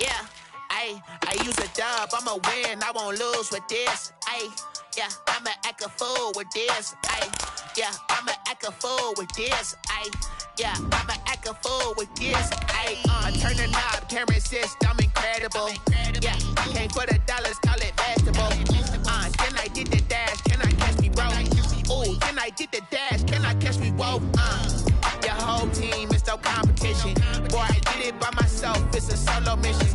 Yeah, I use a dub, I'ma win, I won't lose with this. Yeah, I'ma act a fool with this. Yeah, I'ma act a fool with this. Yeah, I'ma act a fool with this. I turn the knob, camera assist, I'm incredible. Yeah, came for the dollars, call it vegetable. Can I get the dash? Can I catch me, bro? Ooh, can I get the dash? Can I catch me, whoa? Your whole team is no competition. Boy, I did it by myself, it's a solo mission.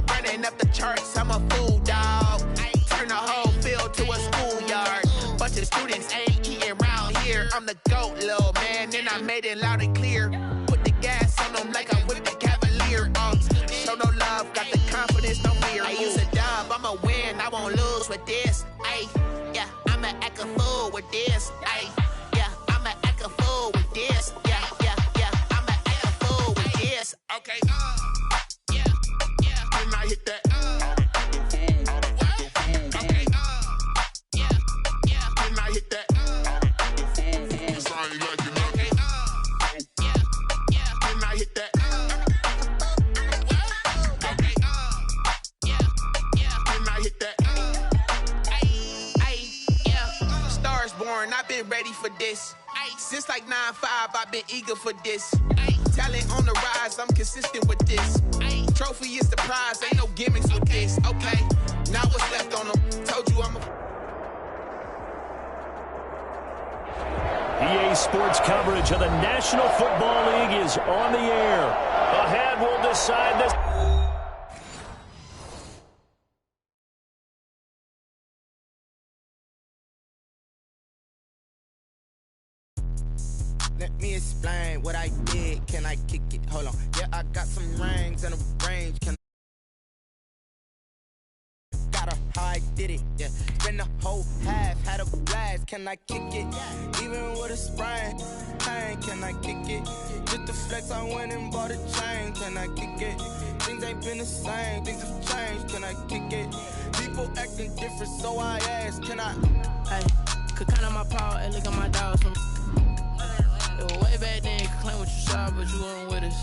Running up the charts, I'm a fool, dog. Turn the whole field to a schoolyard. Bunch of students ain't eating round here. I'm the GOAT, little man, and I made it loud and clear. Put the gas on them like I'm with the Cavalier. Show no love, got the confidence, no fear. I use a dub, I'ma win, I won't lose with this. Yeah, I'ma act a fool with this. Yeah, I'ma act a fool with this. Yeah, I'ma act a fool with this. Okay, yeah, when I hit that. I've been ready for this. Since like 9-5, I've been eager for this. Talent on the rise, I'm consistent with this. Trophy is the prize, ain't no gimmicks with this. Okay, now what's left on them? Told you I'm a... EA Sports coverage of the National Football League is on the air. Ahead will decide this. Let me explain what I did. Can I kick it? Hold on. Yeah, I got some rings and a range. Got how I did it. Yeah, spend the whole half, had a blast. Can I kick it? Even with a sprain, pain. Can I kick it? Just the flex, I went and bought a chain. Can I kick it? Things ain't been the same. Things have changed. Can I kick it? People acting different, so I asked. Can I? Hey, could count on my power and look at my dogs from. Way back then, you could claim what you saw, but you weren't with us.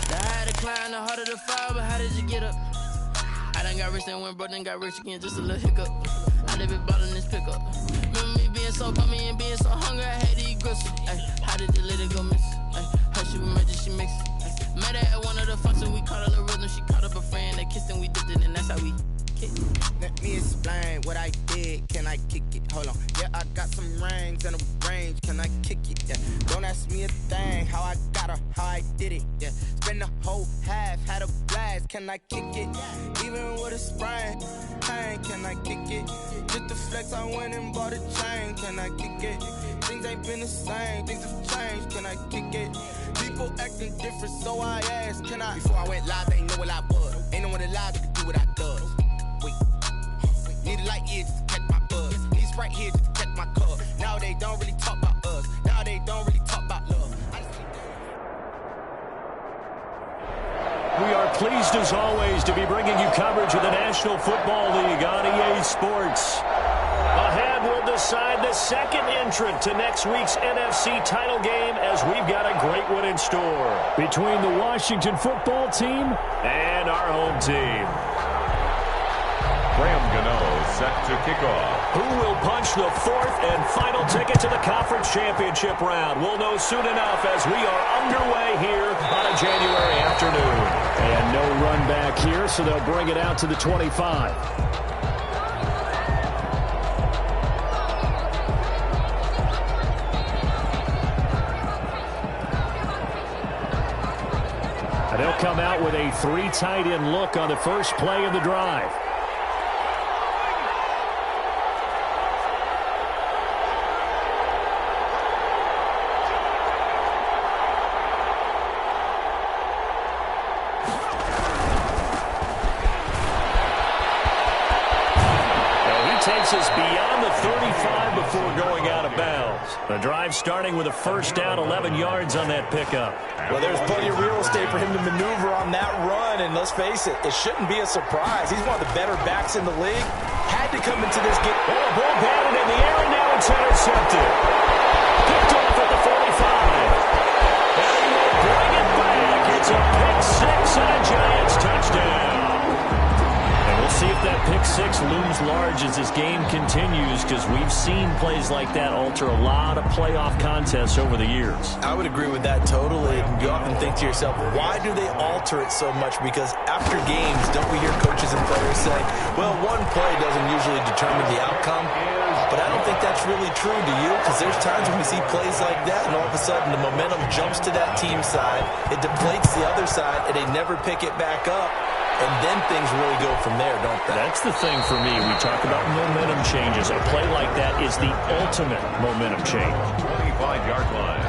The higher the climb, the harder the fall, but how did you get up? I done got rich and went broke, then got rich again, just a little hiccup. I live it ballin' this pickup. Remember me being so bummy and being so hungry, I had to eat gristle. How did the lady go miss? How she remember she mixed. Met her at one of the functions, we caught her the rhythm, she caught up a friend, they kissed and we dipped it, and that's how we kicked. Let me explain what I did. Can I kick it? Hold on. Yeah, I got some rings and a range. Can I kick it? Yeah. Don't ask me a thing. How I got her, how I did it. Yeah. Spend the whole half, had a blast. Can I kick it? Even with a sprain, pain. Can I kick it? Just the flex, I went and bought a chain. Can I kick it? Things ain't been the same. Things have changed. Can I kick it? People acting different, so I asked. Can I? Before I went live, they ain't know what I was. Ain't no one alive that could do what I does. Need a light here just to catch my buzz. Need Sprite here just to catch my cup. Now they don't really talk about us. Now they don't really talk about love. We are pleased as always to be bringing you coverage of the National Football League on EA Sports. Ahead will decide the second entrant to next week's NFC title game, as we've got a great one in store between the Washington football team and our home team. Set to kick off. Who will punch the fourth and final ticket to the conference championship round? We'll know soon enough as we are underway here on a January afternoon. And no run back here, so they'll bring it out to the 25. And they'll come out with a 3 tight end look on the first play of the drive. Takes us beyond the 35 before going out of bounds. The drive starting with a first down, 11 yards on that pickup. Well, there's plenty of real estate for him to maneuver on that run, and let's face it, it shouldn't be a surprise. He's one of the better backs in the league. Had to come into this game. Oh, a ball batted in the air, and now it's intercepted. Picked off at the 45. And he will bring it back. It's a pick six and a Giants touchdown. 6 looms large as this game continues because we've seen plays like that alter a lot of playoff contests over the years. I would agree with that totally. And you often think to yourself, why do they alter it so much? Because after games, don't we hear coaches and players say, well, one play doesn't usually determine the outcome? But I don't think that's really true, do you? Because there's times when we see plays like that, and all of a sudden the momentum jumps to that team side, it deflates the other side, and they never pick it back up. And then things really go from there, don't they? That's the thing for me. We talk about momentum changes. A play like that is the ultimate momentum change. 25-yard line.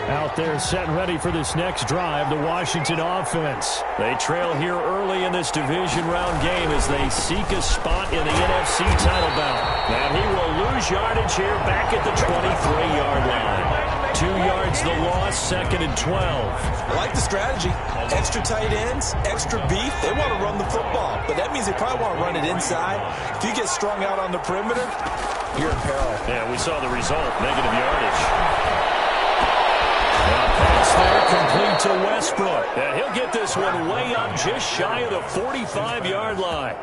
Out there set and ready for this next drive, the Washington offense. They trail here early in this division round game as they seek a spot in the NFC title bout. And he will lose yardage here back at the 23-yard line. 2 yards the loss, 2nd and 12. I like the strategy. Extra tight ends, extra beef. They want to run the football, but that means they probably want to run it inside. If you get strung out on the perimeter, you're in peril. Yeah, we saw the result, negative yardage. Pass there, complete to Westbrook. And he'll get this one way up just shy of the 45-yard line.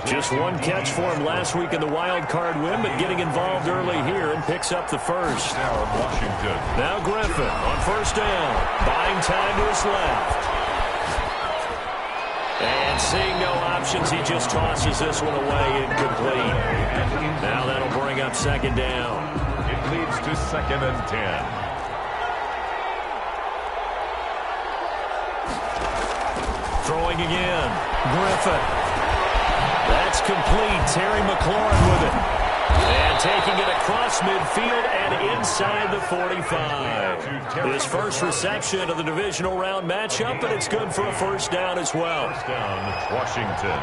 Just one catch for him last week in the wild card win, but getting involved early here and picks up the first. Washington. Now Griffin on first down, buying time to his left. And seeing no options, he just tosses this one away, incomplete. Now that'll bring up 2nd down. It leads to 2nd and 10. Throwing again. Griffin. That's complete. Terry McLaurin with it. And taking it across midfield and inside the 45. His first reception of the divisional round matchup, and it's good for a first down as well. First down, Washington.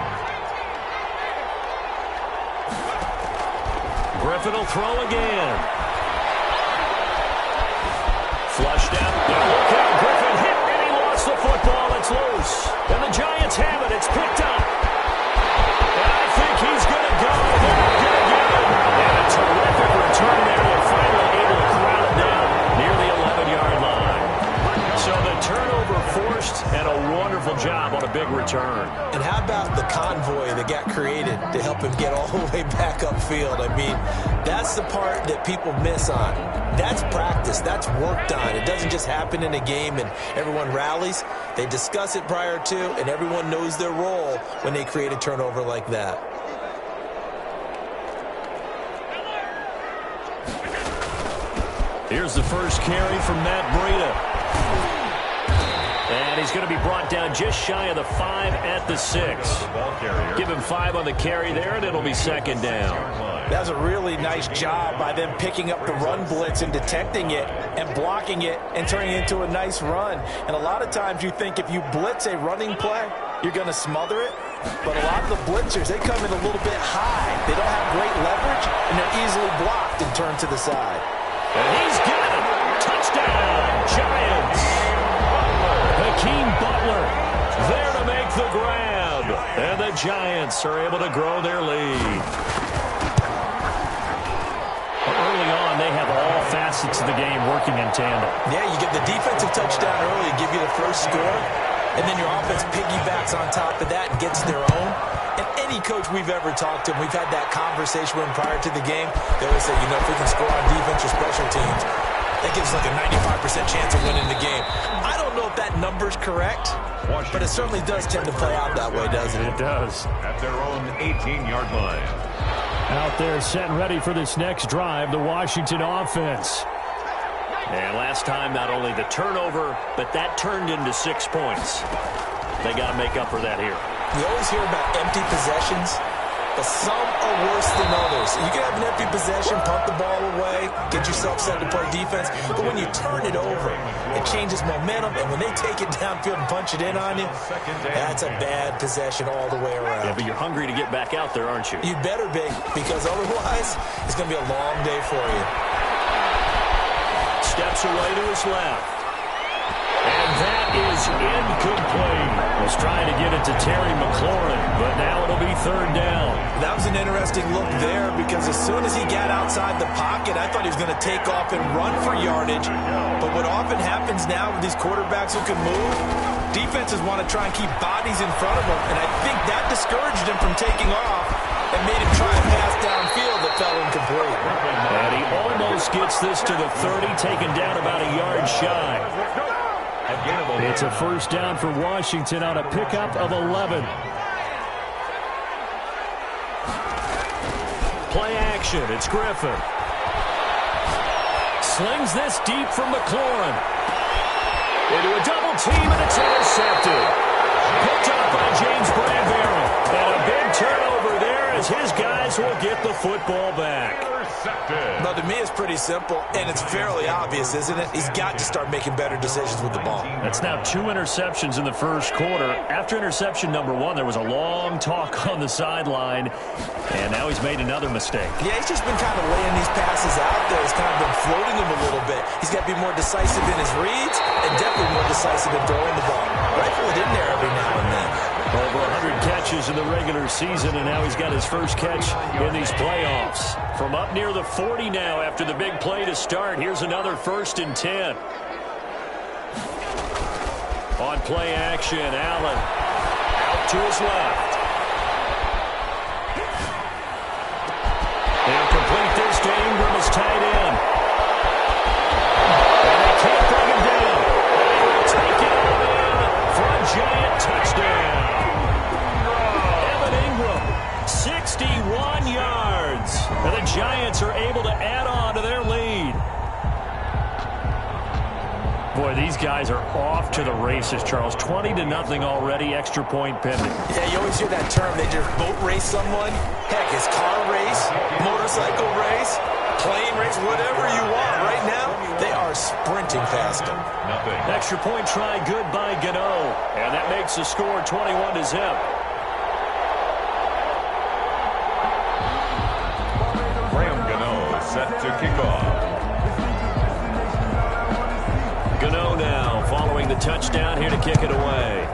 Griffin will throw again. Flushed out. Now look out. Griffin hit, and he lost the football. It's loose. And the Giants have it. It's picked up. And I think he's going to go. They're not going to get him. And a terrific return there. They're finally able to corral it down near the 11-yard line. So the turnover forced, and a wonderful job on a big return. And how about the convoy that got created to help him get all the way back upfield? I mean, that's the part that people miss on. That's practice. That's worked on. It doesn't just happen in a game and everyone rallies. They discuss it prior to, and everyone knows their role when they create a turnover like that. Here's the first carry from Matt Breida. And he's going to be brought down just shy of the 5 at the 6. Give him 5 on the carry there, and it'll be 2nd down. That was a really nice job by them picking up the run blitz and detecting it and blocking it and turning it into a nice run. And a lot of times you think if you blitz a running play, you're going to smother it. But a lot of the blitzers, they come in a little bit high. They don't have great leverage, and they're easily blocked and turned to the side. And he's got it. Touchdown, Giants. Hakeem Butler there to make the grab. And the Giants are able to grow their lead. Early on, they have all facets of the game working in tandem. Yeah, you get the defensive touchdown early, give you the first score, and then your offense piggybacks on top of that and gets their own. And any coach we've ever talked to, we've had that conversation with them prior to the game. They always say, you know, if we can score on defense or special teams, that gives like a 95% chance of winning the game. I don't know if that number's correct, but it certainly does tend to play out that way, doesn't it? It does. At their own 18-yard line. Out there set and ready for this next drive, the Washington offense. And last time, not only the turnover, but that turned into 6 points. They got to make up for that here. You always hear about empty possessions, but some are worse than others. You can have an empty possession, punt the ball away, get yourself set to play defense, but when you turn it over, it changes momentum, and when they take it downfield and punch it in on you, that's a bad possession all the way around. Yeah, but you're hungry to get back out there, aren't you? You better be, because otherwise, it's going to be a long day for you. Steps away to his left. And that is incomplete. was trying to get it to Terry McLaurin, but now it'll be third down. That was an interesting look there because as soon as he got outside the pocket, I thought he was going to take off and run for yardage. But what often happens now with these quarterbacks who can move, defenses want to try and keep bodies in front of them, and I think that discouraged him from taking off and made him try a pass downfield that fell incomplete. And he almost gets this to the 30, taken down about a yard shy. It's a first down for Washington on a pickup of 11. Play action. It's Griffin. Slings this deep from McLaurin. Into a double team, and it's intercepted. Picked up by James Bradbury. And a big turnover there as his guys will get the football back. Well, to me, it's pretty simple, and it's fairly obvious, isn't it? He's got to start making better decisions with the ball. That's now 2 interceptions in the first quarter. After interception number 1, there was a long talk on the sideline, and now he's made another mistake. Yeah, he's just been kind of laying these passes out there. He's kind of been floating them a little bit. He's got to be more decisive in his reads and definitely more decisive in throwing the ball. Rifle it in there every now and then. Over 100 catches in the regular season, and now he's got his first catch in these playoffs. From up near the 40 now after the big play to start. Here's another 1st and 10. On play action, Allen out to his left. They'll complete this to Ingram as tight end. And they can't bring him down. Take it all in for a giant touchdown. 61 yards. And the Giants are able to add on to their lead. Boy, these guys are off to the races, Charles. 20-0 already, extra point pending. Yeah, you always hear that term. They just boat race someone. Heck, it's car race, motorcycle race, plane race, whatever you want. Right now, they are sprinting past them. Extra point try, good by Gano. And that makes the score 21-0. Set to kick off. Gano now following the touchdown here to kick it away.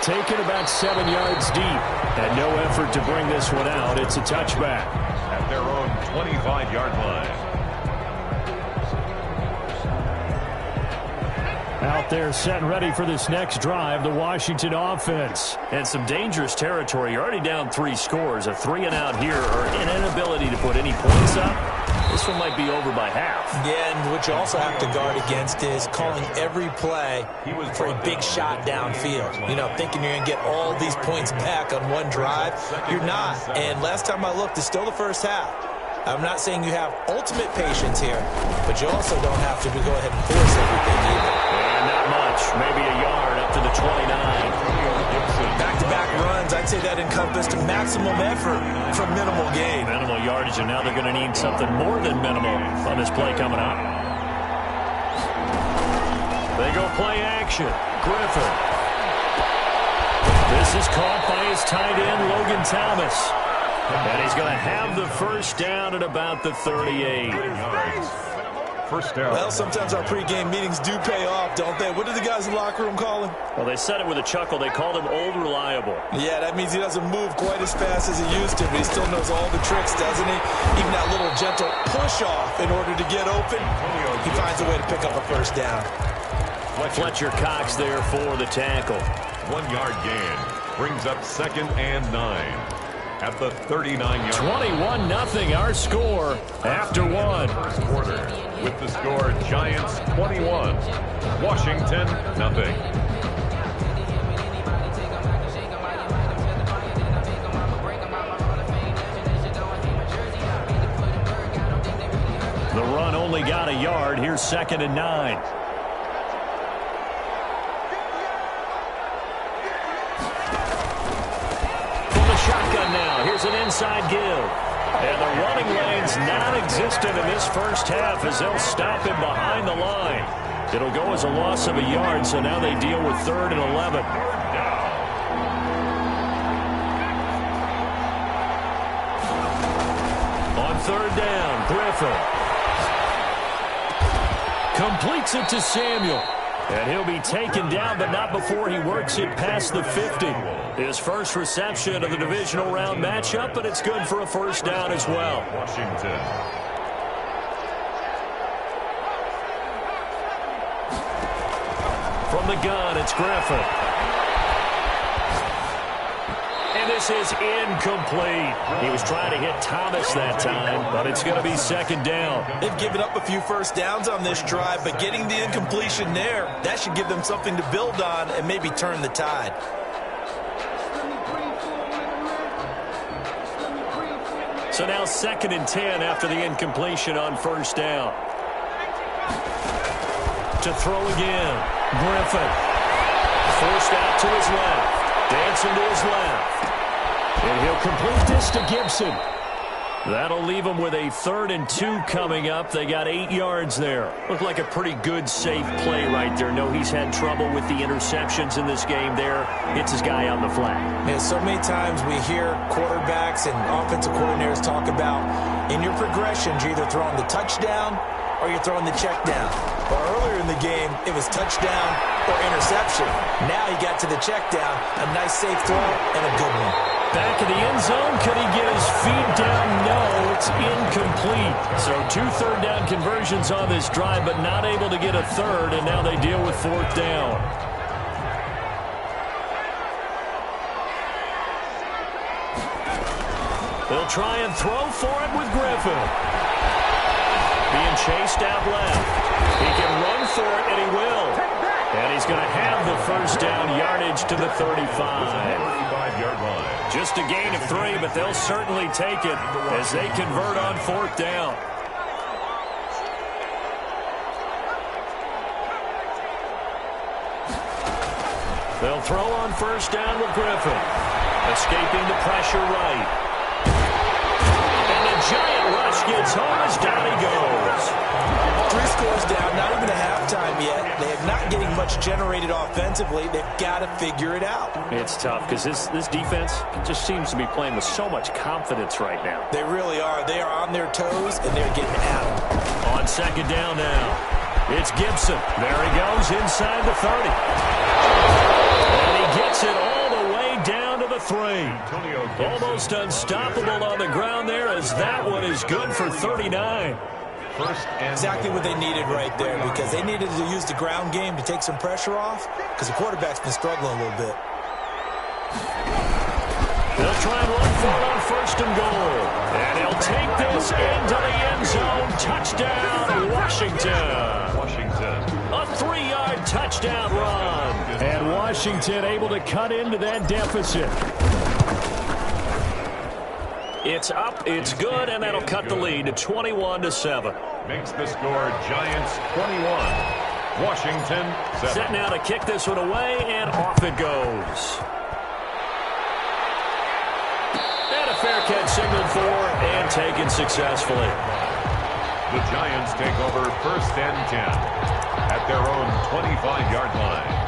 Taken about 7 yards deep. And no effort to bring this one out. It's a touchback. At their own 25-yard line. Out there set and ready for this next drive, the Washington offense. And some dangerous territory. You're already down 3 scores. A 3-and-out here or an inability to put any points up. This one might be over by half. Yeah, and what you also have to guard against is calling every play for a big shot downfield. You know, thinking you're going to get all these points back on one drive. You're not. And last time I looked, it's still the first half. I'm not saying you have ultimate patience here, but you also don't have to go ahead and force everything either. And not much. Maybe a yard up to the 29. Back-to-back runs, I'd say that encompassed maximum effort for minimal gain. Minimal yardage, and now they're going to need something more than minimal on this play coming up. They go play action. Griffin. This is caught by his tight end, Logan Thomas. And he's going to have the first down at about the 38. First down. Well, sometimes our pregame meetings do pay off, don't they? What do the guys in the locker room call him? Well, they said it with a chuckle. They called him old reliable. Yeah, that means he doesn't move quite as fast as he used to, but he still knows all the tricks, doesn't he? Even that little gentle push-off in order to get open, he finds a way to pick up a first down. Fletcher Cox there for the tackle. 1-yard gain brings up 2nd and 9. At the 39-yard 21-0 our score after one. First quarter with the score Giants 21, Washington nothing. The run only got a yard. Here's 2nd and 9. Shotgun now. Here's an inside give. And the running lane's non-existent in this first half as they'll stop him behind the line. It'll go as a loss of a yard, so now they deal with 3rd and 11. On 3rd down, Griffin completes it to Samuel. And he'll be taken down, but not before he works it past the 50. His first reception of the divisional round matchup, but it's good for a first down as well. Washington. From the gun, it's Griffin. And this is incomplete. He was trying to hit Thomas that time, but it's going to be second down. They've given up a few first downs on this drive, but getting the incompletion there, that should give them something to build on and maybe turn the tide. So now 2nd and 10 after the incompletion on first down. To throw again, Griffin. Forced out to his left. Dancing to his left. And he'll complete this to Gibson. That'll leave him with a 3rd and 2 coming up. They got 8 yards there. Looked like a pretty good, safe play right there. No, he's had trouble with the interceptions in this game there. Hits his guy out in the flat. Yeah, so many times we hear quarterbacks and offensive coordinators talk about in your progressions, you're either throwing the touchdown or you're throwing the check down. But earlier in the game, it was touchdown or interception. Now he got to the check down, a nice safe throw, and a good one. Back in the end zone, could he get his feet down? No, it's incomplete. So 2 third-down conversions on this drive, but not able to get a third, and now they deal with 4th down. They'll try and throw for it with Griffin. Being chased out left. He can run for it, and he will. And he's going to have the first down, yardage to the 35-yard line. Just a gain of 3, but they'll certainly take it as they convert on 4th down. They'll throw on first down with Griffin. Escaping the pressure right. And the giant rush gets home as down he goes. 3 scores down, not even a halftime yet. They are not getting much generated offensively. They've got to figure it out. It's tough because this defense just seems to be playing with so much confidence right now. They really are. They are on their toes, and they're getting at them. On 2nd down now, it's Gibson. There he goes inside the 30. And he gets it all the way down to the 3. Almost unstoppable on the ground there as that one is good for 39. Exactly what they needed right there, because they needed to use the ground game to take some pressure off, because the quarterback's been struggling a little bit. They'll try and run for it on 1st and goal. And he'll take this into the end zone. Touchdown, Washington. A 3-yard touchdown run. And Washington able to cut into that deficit. It's up, it's good, and that'll cut the lead to 21-7. Makes the score Giants 21, Washington 7. Set now to kick this one away, and off it goes. And a fair catch signaled for and taken successfully. The Giants take over 1st and 10 at their own 25-yard line.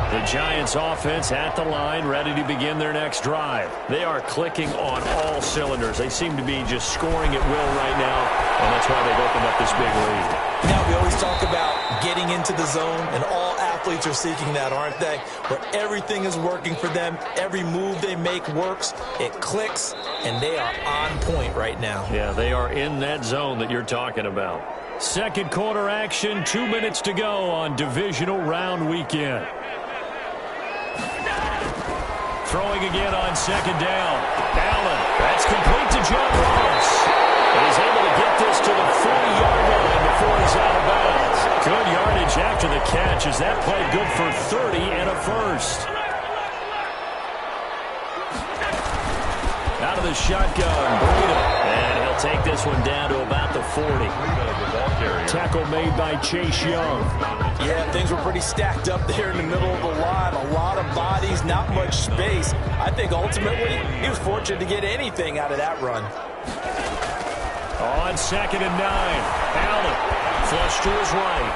The Giants offense at the line, ready to begin their next drive. They are clicking on all cylinders. They seem to be just scoring at will right now, and that's why they've opened up this big lead. Now, we always talk about getting into the zone, and all athletes are seeking that, aren't they? Where everything is working for them. Every move they make works. It clicks, and they are on point right now. Yeah, they are in that zone that you're talking about. 2nd quarter action, 2 minutes to go on divisional round weekend. Throwing again on 2nd down. Allen, that's complete to John Ross. And he's able to get this to the 40-yard line before he's out of bounds. Good yardage after the catch as that play good for 30 and a first. Out of the shotgun, Breida. And he'll take this one down to about the 40. Tackle made by Chase Young. Yeah, things were pretty stacked up there in the middle of the line. A lot of bodies, not much space. I think ultimately he was fortunate to get anything out of that run. On 2nd and 9, Allen flush to his right.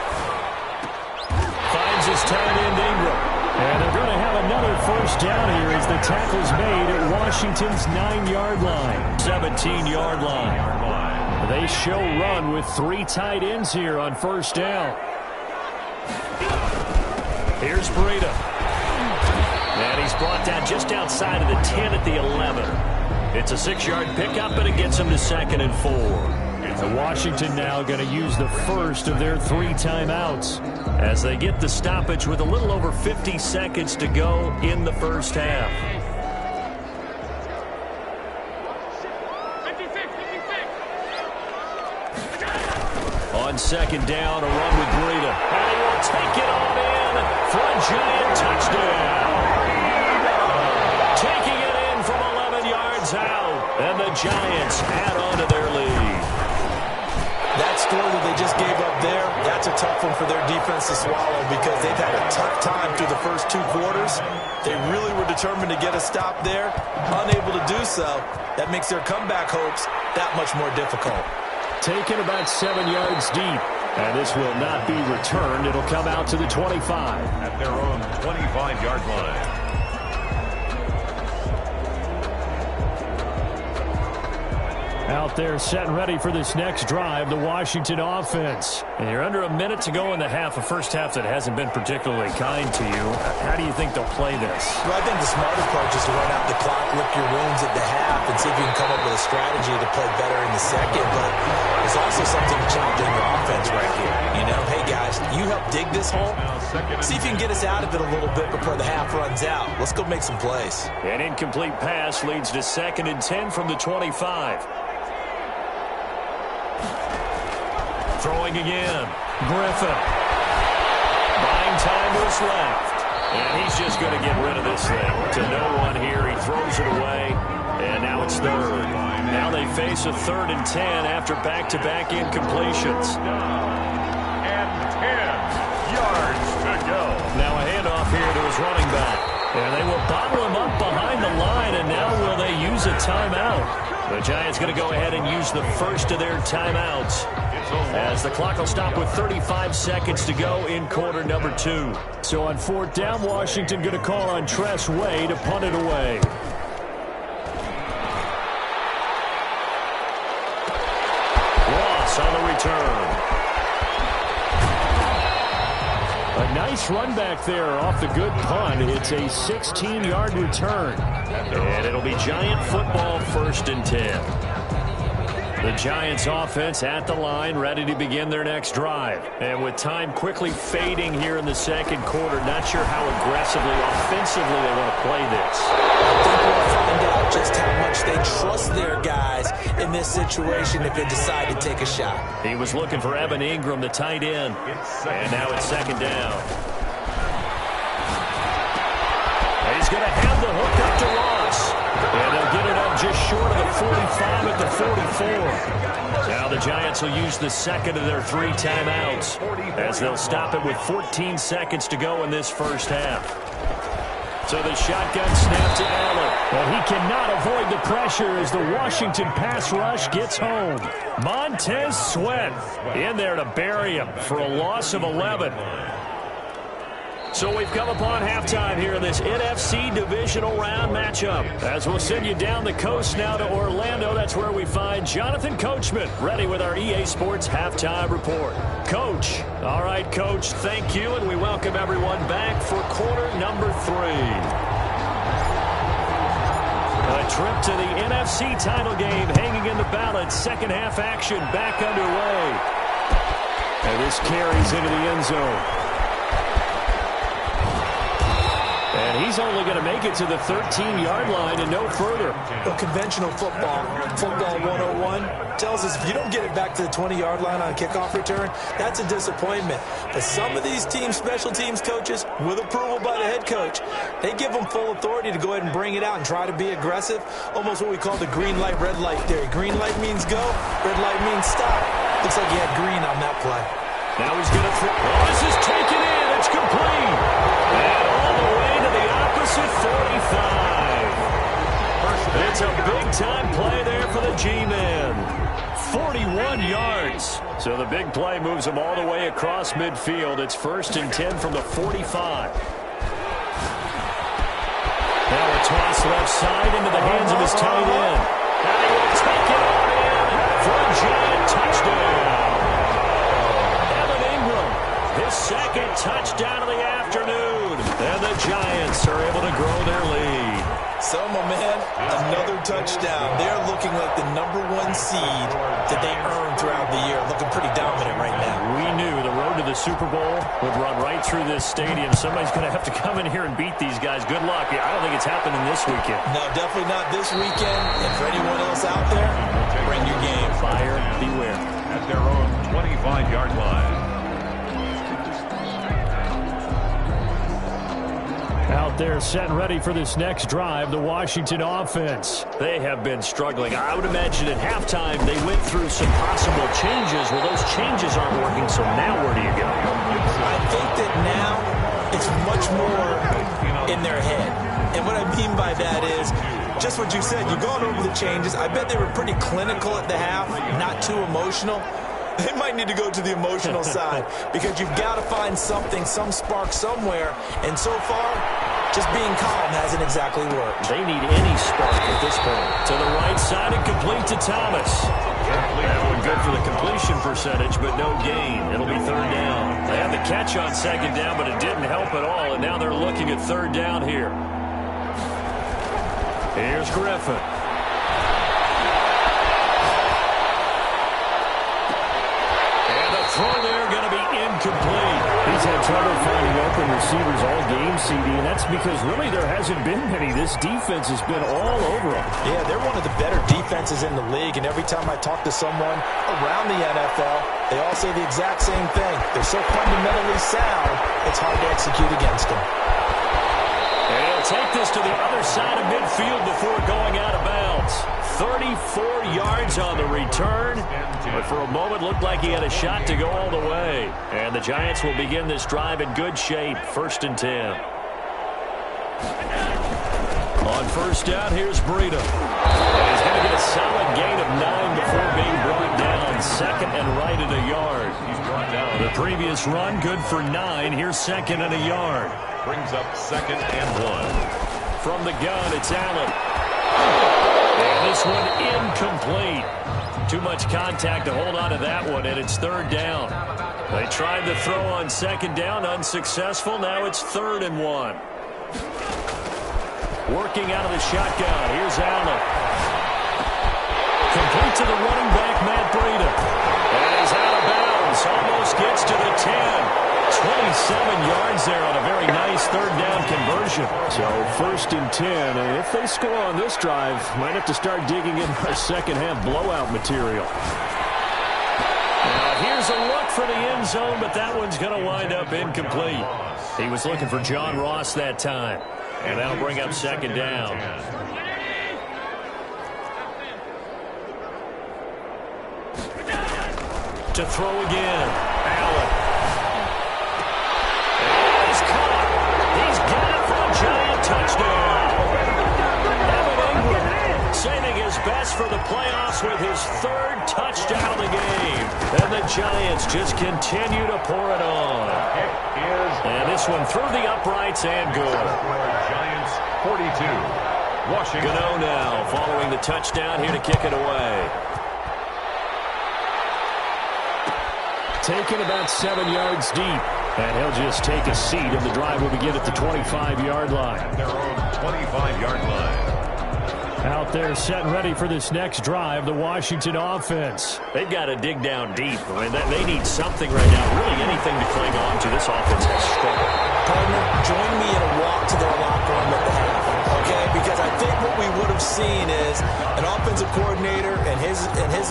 Finds his tight end Ingram. And they're going to have another first down here as the tackle's made at Washington's 9-yard line. 17-yard line. They show run with 3 tight ends here on first down. Here's Breida. And he's brought down just outside of the 10 at the 11. It's a 6-yard pickup, and it gets him to 2nd and 4. And Washington now going to use the first of their 3 timeouts as they get the stoppage with a little over 50 seconds to go in the first half. On 2nd down, a run with Breida. And he will take it on in for a giant touchdown. Taking it in from 11 yards out. And the Giants add on to their lead. That score that they just gave up there, that's a tough one for their defense to swallow because they've had a tough time through the first 2 quarters. They really were determined to get a stop there. Unable to do so, that makes their comeback hopes that much more difficult. Taken about 7 yards deep. And this will not be returned. It'll come out to the 25. At their own 25-yard line. Out there set and ready for this next drive, the Washington offense. And you're under a minute to go in the half, a first half that hasn't been particularly kind to you. How do you think they'll play this? Well, I think the smart approach is to run out the clock, lick your wounds at the half, and see if you can come up with a strategy to play better in the second. But there's also something to challenge in your offense right here. You know, hey, guys, you help dig this hole. See if you can get us out of it a little bit before the half runs out. Let's go make some plays. An incomplete pass leads to 2nd and 10 from the 25. Throwing again. Griffin. Buying time to his left. And he's just going to get rid of this thing. To no one here. He throws it away. And now it's 3rd. Now they face a 3rd and 10 after back-to-back incompletions. And 10 yards to go. Now a handoff here to his running back. And they will bottle him up behind the line. And now will they use a timeout? The Giants going to go ahead and use the first of their timeouts, as the clock will stop with 35 seconds to go in quarter number 2. So on 4th down, Washington going to call on Tress Way to punt it away. Ross on the return. A nice run back there off the good punt. It's a 16-yard return. And it'll be Giant football, 1st and 10. The Giants offense at the line, ready to begin their next drive. And with time quickly fading here in the 2nd quarter, not sure how aggressively, offensively they want to play this. I think we'll find out just how much they trust their guys in this situation if they decide to take a shot. He was looking for Evan Ingram, the tight end. And now it's 2nd down. He's going to have the hook up to Ross. And they'll get it up just short of the 45 at the 44. Now the Giants will use the 2nd of their 3 timeouts, as they'll stop it with 14 seconds to go in this first half. So the shotgun snap to Allen. But he cannot avoid the pressure as the Washington pass rush gets home. Montez Sweat in there to bury him for a loss of 11. So we've come upon halftime here in this NFC divisional round matchup. As we'll send you down the coast now to Orlando, that's where we find Jonathan Coachman ready with our EA Sports halftime report. Coach. All right, Coach, thank you, and we welcome everyone back for quarter number 3. A trip to the NFC title game hanging in the balance. Second half action back underway. And this carries into the end zone. And he's only going to make it to the 13-yard line and no further. Well, conventional football 101, tells us if you don't get it back to the 20-yard line on kickoff return, that's a disappointment. But some of these team special teams coaches, with approval by the head coach, they give them full authority to go ahead and bring it out and try to be aggressive, almost what we call the green light, red light theory. Green light means go, red light means stop. Looks like he had green on that play. Now he's going to throw. Oh, this is taken in. It's complete. And all the way to the opposite 45. It's a big-time play there for the G-men. 41 yards. So the big play moves him all the way across midfield. It's 1st and 10 from the 45. Now a toss left side into the hands of his tight end. And he will take it on in for a Giant touchdown of the afternoon. And the Giants are able to grow their lead. So, my man, another touchdown. They're looking like the #1 seed that they earned throughout the year. Looking pretty dominant right now. We knew the road to the Super Bowl would run right through this stadium. Somebody's going to have to come in here and beat these guys. Good luck. I don't think it's happening this weekend. No, definitely not this weekend. And for anyone else out there, bring your game. Buyer beware. At their own 25-yard line. Out there set and ready for this next drive, the Washington offense. They have been struggling. I would imagine at halftime they went through some possible changes. Well, those changes aren't working, so now where do you go? I think that now it's much more in their head. And what I mean by that is just what you said. You've gone over the changes. I bet they were pretty clinical at the half, not too emotional. They might need to go to the emotional side because you've got to find something, some spark somewhere. And so far, just being calm hasn't exactly worked. They need any spark at this point. To the right side and complete to Thomas. That one good for the completion percentage, but no gain. It'll be third down. They had the catch on second down, but it didn't help at all, and now they're looking at third down here. Here's Griffin. Throw there going to be incomplete. He's had trouble finding open receivers all game, CD, and that's because really there hasn't been many. This defense has been all over them. Yeah, they're one of the better defenses in the league, and every time I talk to someone around the NFL, they all say the exact same thing. They're so fundamentally sound, it's hard to execute against them. And he'll take this to the other side of midfield before going out of bounds. 34 yards on the return, but for a moment looked like he had a shot to go all the way. And the Giants will begin this drive in good shape, 1st and 10. On first down, here's Breida. And he's going to get a solid gain of 9 before being brought down. Second and right at a yard. The previous run, good for 9. Here's second and a yard. Brings up 2nd and 1. From the gun, it's Allen. And this one incomplete. Too much contact to hold on to that one, and it's third down. They tried the throw on second down, unsuccessful. Now it's 3rd and 1. Working out of the shotgun. Here's Allen. Complete to the running back, Matt Breida. And he's out of bounds. Almost gets to the 10. 27 yards there on a very nice third down conversion. So 1st and 10, and if they score on this drive, might have to start digging in our second half blowout material. Now here's a look for the end zone, but that one's going to wind up incomplete. He was looking for John Ross that time, and that'll bring up second down. To throw again, Allen. He's got it for a giant touchdown. Evan Ingram saving his best for the playoffs with his 3rd touchdown of the game. And the Giants just continue to pour it on. And this one through the uprights and good. Giants 42. Washington. Gano now following the touchdown here to kick it away. Taken about 7 yards deep. And he'll just take a seat, and the drive will begin at the 25-yard line. At their own 25-yard line. Out there set and ready for this next drive, the Washington offense. They've got to dig down deep. I mean, they need something right now, really anything to cling on to. This offense has struggled. Partner, join me in a walk to their locker room at the half, okay? Because I think what we would have seen is an offensive coordinator and his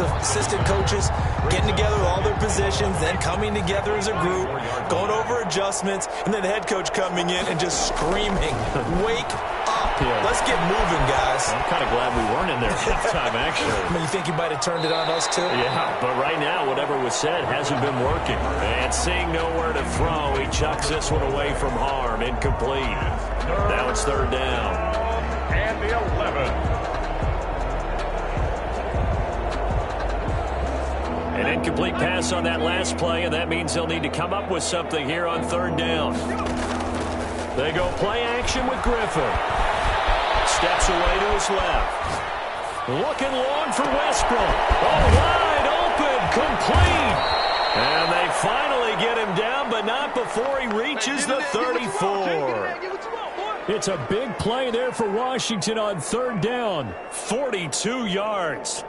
assistant coaches getting together with all their positions, then coming together as a group, going over adjustments, and then the head coach coming in and just screaming, wake up. Yeah. Let's get moving, guys. I'm kind of glad we weren't in there halftime, actually. I mean, you think he might have turned it on us, too? Yeah, but right now, whatever was said hasn't been working. And seeing nowhere to throw, he chucks this one away from harm. Incomplete. Now it's third down. And the 11. An incomplete pass on that last play, and that means they'll need to come up with something here on third down. They go play action with Griffin. Steps away to his left. Looking long for Westbrook. Oh, wide open, complete. And they finally get him down, but but not before he reaches the 34. It's a big play there for Washington on third down. 42 yards.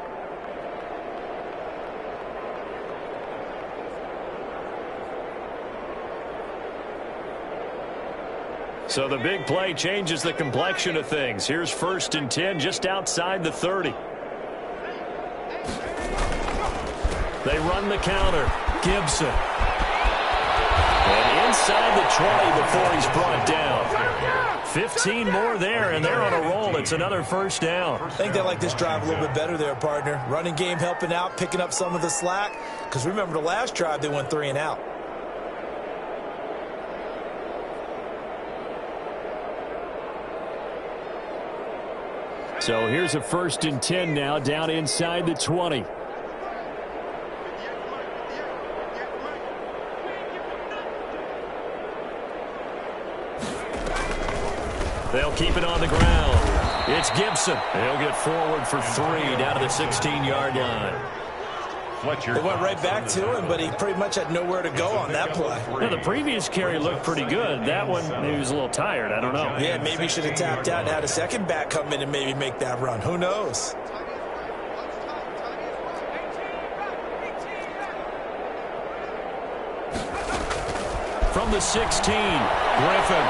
So the big play changes the complexion of things. Here's 1st and 10 just outside the 30. They run the counter. Gibson. And inside the 20 before he's brought down. 15 more there, and they're on a roll. It's another 1st down. I think they like this drive a little bit better there, partner. Running game helping out, picking up some of the slack. Because remember the last drive, they went 3 and out. So here's a 1st and 10 now, down inside the 20. They'll keep it on the ground. It's Gibson. He'll get forward for 3 down to the 16-yard line. They went right back to him, but he pretty much had nowhere to go on that play. Well, the previous carry looked pretty good. That one, he was a little tired. I don't know. Yeah, maybe he should have tapped out and had a second back come in and maybe make that run. Who knows? From the 16, Griffin.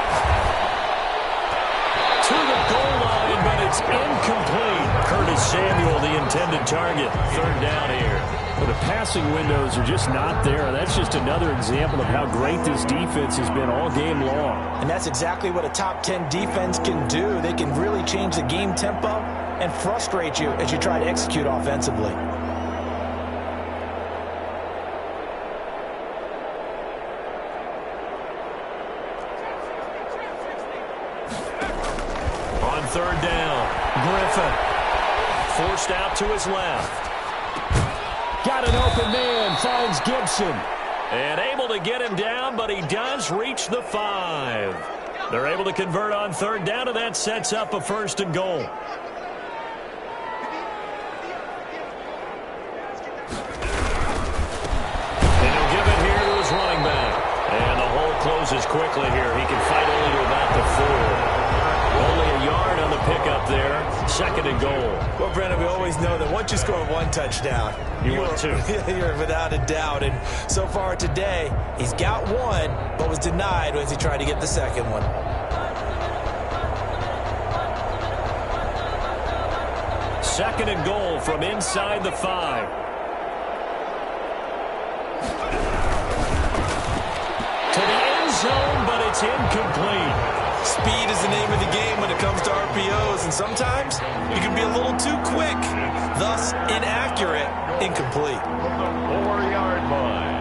To the goal line, but it's incomplete. Curtis Samuel, the intended target. 3rd down here. Well, the passing windows are just not there. That's just another example of how great this defense has been all game long. And that's exactly what a top 10 defense can do. They can really change the game tempo and frustrate you as you try to execute offensively. On 3rd down, Griffin. Forced out to his left. Got an open man, finds Gibson. And able to get him down, but he does reach the 5. They're able to convert on 3rd down, and that sets up a 1st and goal. And he'll give it here to his running back. And the hole closes quickly here. He can fight only to about the 4. Only a yard on the pickup there. 2nd and goal. Well, Brennan, we always know that once you score 1 touchdown, you're without a doubt. And so far today, he's got 1, but was denied as he tried to get the 2nd one. Second and goal from inside the 5. To the end zone, but it's incomplete. Speed is the name of the game when it comes to RPOs, and sometimes you can be a little too quick, thus inaccurate, incomplete. 4-yard line.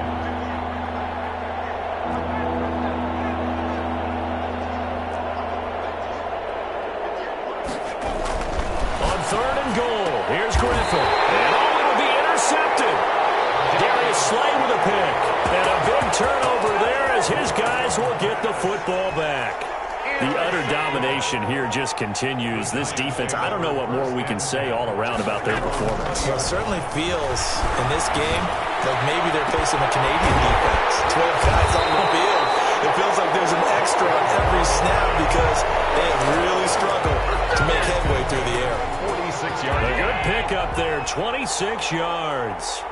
On 3rd and goal, here's Griffin. And it'll be intercepted. Darius Slay with a pick. And a big turnover there as his guys will get the football back. The utter domination here just continues. This defense, I don't know what more we can say all around about their performance. Well, it certainly feels in this game like maybe they're facing a Canadian defense. 12 guys on the field. It feels like there's an extra on every snap because they have really struggled to make headway through the air. 46 yards. A good pickup there, 26 yards.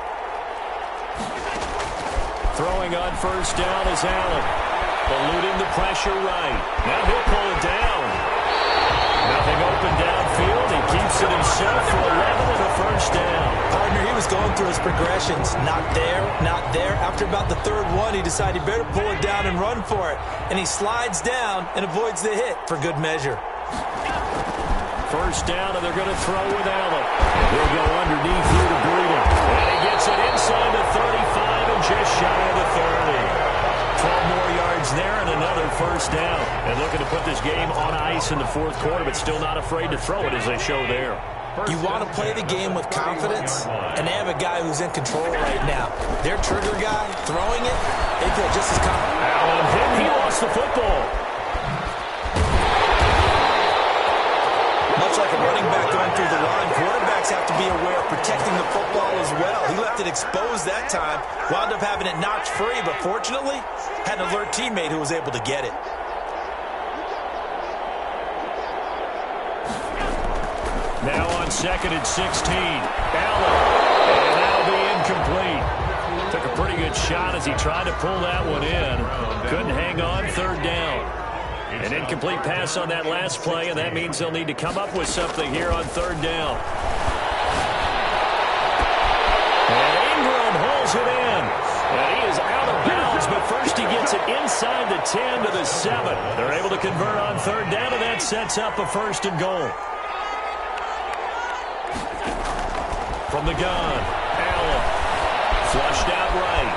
Throwing on 1st down is Allen. Eluding the pressure right. Now he'll pull it down. Nothing open downfield. He keeps it himself for 11 and a 1st down. Partner, he was going through his progressions. Not there, not there. After about the 3rd one, he decided he better pull it down and run for it. And he slides down and avoids the hit for good measure. 1st down, and they're going to throw with Allen. He'll go underneath here to Breeden. And he gets it inside the 35 and just shy of the 30. 12 more yards there and another 1st down. And looking to put this game on ice in the 4th quarter, but still not afraid to throw it as they show there. You want to play the game with confidence, and they have a guy who's in control right now. Their trigger guy throwing it, they feel just as confident. Allen hit, he lost the football. Much like a running back going through the line, quarterbacks have to be aware of protecting the football as well. He left it exposed that time, wound up having it knocked free, but fortunately, had an alert teammate who was able to get it. Now on 2nd and 16. Allen. And that'll be incomplete. Took a pretty good shot as he tried to pull that one in. Couldn't hang on, 3rd down. An incomplete pass on that last play, and that means they'll need to come up with something here on 3rd down. And Ingram hauls it in. And he is out of bounds, but first he gets it inside the 10 to the 7. They're able to convert on 3rd down, and that sets up a 1st and goal. From the gun, Allen. Flushed out right.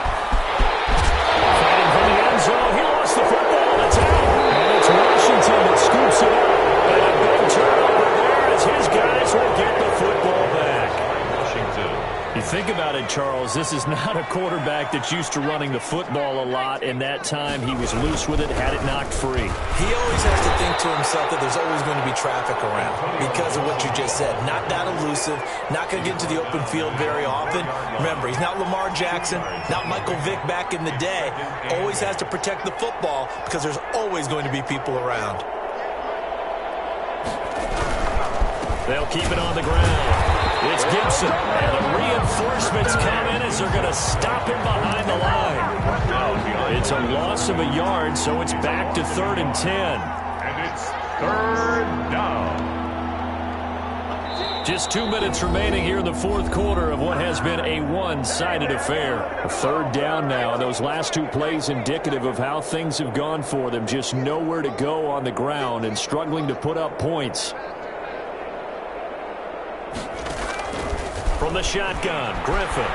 Fighting for the end zone. He lost the football. It's out. And it's Washington that scoops it up. And a big turnover there as his guys will get the football back. Washington. You think about it, Charles. This is not a quarterback that's used to running the football a lot, and that time he was loose with it, had it knocked free. He always has to think to himself that there's always going to be traffic around because of what you just said. Not that elusive, not going to get into the open field very often. Remember, he's not Lamar Jackson, not Michael Vick back in the day. Always has to protect the football because there's always going to be people around. They'll keep it on the ground. It's Gibson, and the reinforcements come in as they're going to stop him behind the line. It's a loss of a yard, so it's back to 3rd and 10. And it's 3rd down. Just 2 minutes remaining here in the 4th quarter of what has been a one-sided affair. A 3rd down now, and those last 2 plays indicative of how things have gone for them. Just nowhere to go on the ground and struggling to put up points. From the shotgun, Griffin.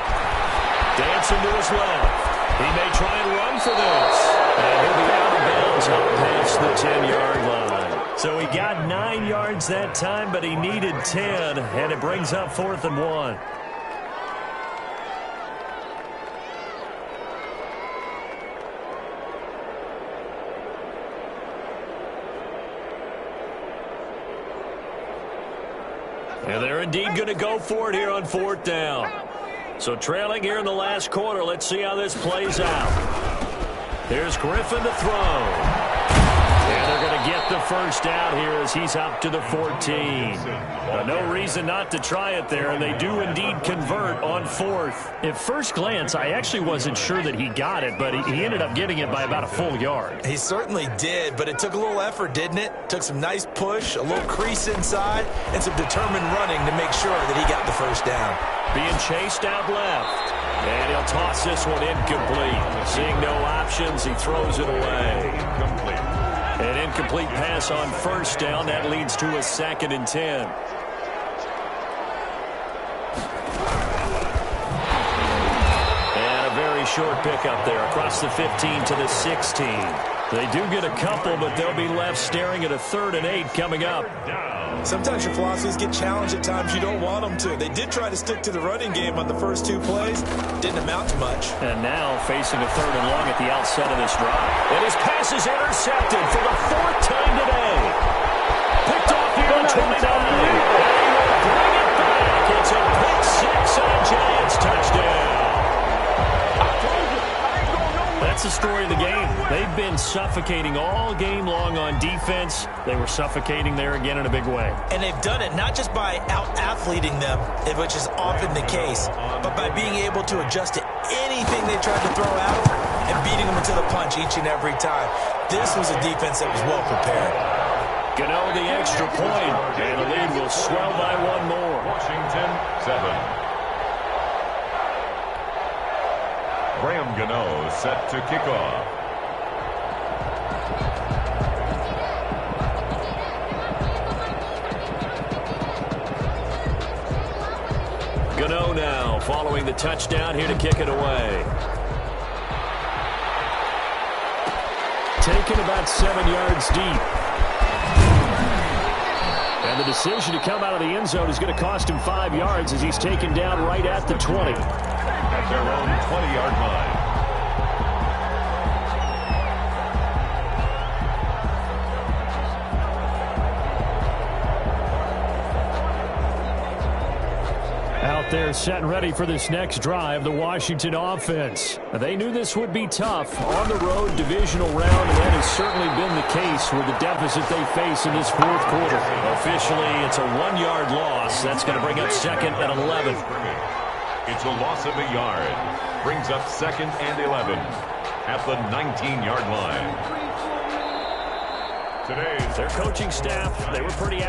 Dancing to his left. He may try and run for this. And he'll be out of bounds up past the 10-yard line. So he got 9 yards that time, but he needed 10, and it brings up 4th and 1. And they're indeed going to go for it here on 4th down. So trailing here in the last quarter, let's see how this plays out. Here's Griffin to throw. And they're going to get the first out here as he's up to the 14. No reason not to try it there, and they do indeed convert on 4th. At first glance, I actually wasn't sure that he got it, but he ended up getting it by about a full yard. He certainly did, but it took a little effort, didn't it? Took some nice push, a little crease inside, and some determined running to make sure that he got the first down. Being chased out left. And he'll toss this one incomplete. Seeing no options, he throws it away. Incomplete. An incomplete pass on 1st down. That leads to a 2nd and 10. And a very short pickup there across the 15 to the 16. They do get a couple, but they'll be left staring at a 3rd and 8 coming up. Sometimes your philosophies get challenged at times you don't want them to. They did try to stick to the running game on the first 2 plays. Didn't amount to much. And now facing a 3rd and long at the outset of this drive. And his pass is intercepted for the 4th time today. Picked off here on 29. And he will bring it back. It's a pick 6 and a Giants touchdown. That's the story of the game. They've been suffocating all game long on defense. They were suffocating there again in a big way. And they've done it not just by out-athleting them, which is often the case, but by being able to adjust to anything they tried to throw at them and beating them into the punch each and every time. This was a defense that was well prepared. Gano the extra point, and the lead will swell by 1 more. Washington 7. Graham Gano set to kick off. Gano now following the touchdown here to kick it away. Taken about 7 yards deep. And the decision to come out of the end zone is going to cost him 5 yards as he's taken down right at the 20. At their own 20-yard line. Out there set and ready for this next drive, the Washington offense. They knew this would be tough. On the road, divisional round, and that has certainly been the case with the deficit they face in this fourth quarter. Officially, it's a 1-yard loss. That's going to bring up second and 11. It's a loss of a yard. Brings up second and 11 at the 19-yard line. Their coaching staff, they were pretty